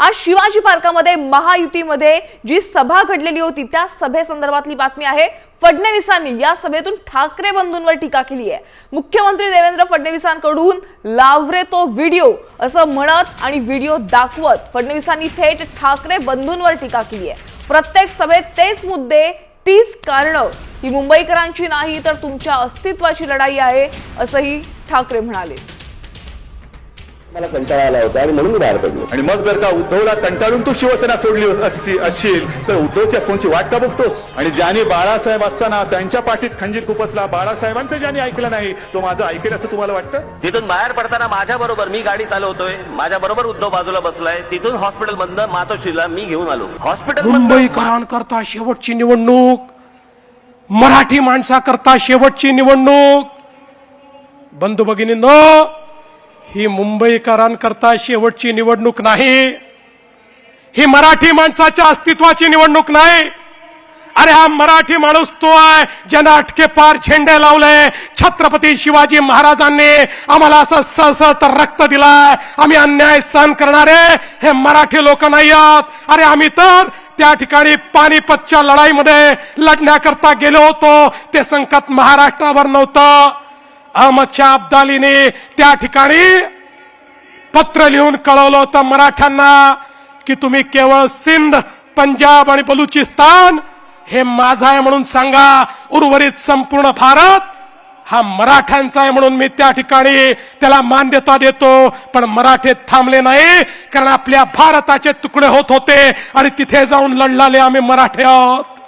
आज शिवाजी पार्कामध्ये महायुतीमध्ये जी सभा घडलेली होती त्या सभेसंदर्भातली बातमी आहे। फडणवीसांनी या सभेतून ठाकरे बंधूंवर टीका केली आहे। मुख्यमंत्री देवेंद्र फडणवीसांकडून लावरे तो व्हिडिओ असं म्हणत आणि व्हिडिओ दाखवत फडणवीसांनी थेट ठाकरे बंधूंवर टीका केली आहे। प्रत्येक सभेत तेच मुद्दे, तीच कारणं, ही मुंबईकरांची नाही तर तुमच्या अस्तित्वाची लढाई आहे असंही ठाकरे म्हणाले। मला कंटाळा आला होता आणि म्हणून मी बाहेर पडलो। आणि मग जर का उद्धवला कंटाळून तू शिवसेना सोडली असशील तर उद्धवच्या फोनची वाट का बघतोस? आणि ज्याने बाळासाहेब असताना त्यांच्या पाठीत खंजीर खुपसला, बाळासाहेबांचं ज्याने ऐकलं नाही तो माझं ऐकेल असं तुम्हाला वाटतं? तिथून बाहेर पडताना माझ्या बरोबर मी गाडी चालवतोय, माझ्या बरोबर उद्धव बाजूला बसलाय, तिथून हॉस्पिटल मधनं मातोश्रीला मी घेऊन आलो। हॉस्पिटल मुंबईकरांकरता शेवटची निवडणूक, मराठी माणसाकरता शेवटची निवडणूक। बंधू भगिनींनो, ही मुंबईकरांकरता शेवटची निवडणूक नाही, ही मराठी माणसाच्या अस्तित्वाची निवडणूक नाही। अरे हा मराठी माणूस तो आहे ज्यानं अटके पार झेंडे लावले। छत्रपती शिवाजी महाराजांनी आम्हाला असं सळसळत रक्त दिलाय। आम्ही अन्याय सहन करणारे हे मराठी लोक नाही आहात। अरे आम्ही तर त्या ठिकाणी पानिपतच्या लढाईमध्ये लढण्याकरता गेलो होतो, ते संकट महाराष्ट्रावर नव्हतं। अहमद शाह अब्दालीने त्या ठिकाणी पत्र लिहून कळवलं होतं मराठ्यांना की तुम्ही केवळ सिंध, पंजाब आणि बलुचिस्तान हे माझं आहे म्हणून सांगा, उर्वरित संपूर्ण भारत हा मराठ्यांचा आहे म्हणून मी त्या ठिकाणी त्याला मान्यता देतो। पण मराठे थांबले नाही, कारण आपल्या भारताचे तुकडे होत होते आणि तिथे जाऊन लढलेले आम्ही मराठे आहोत।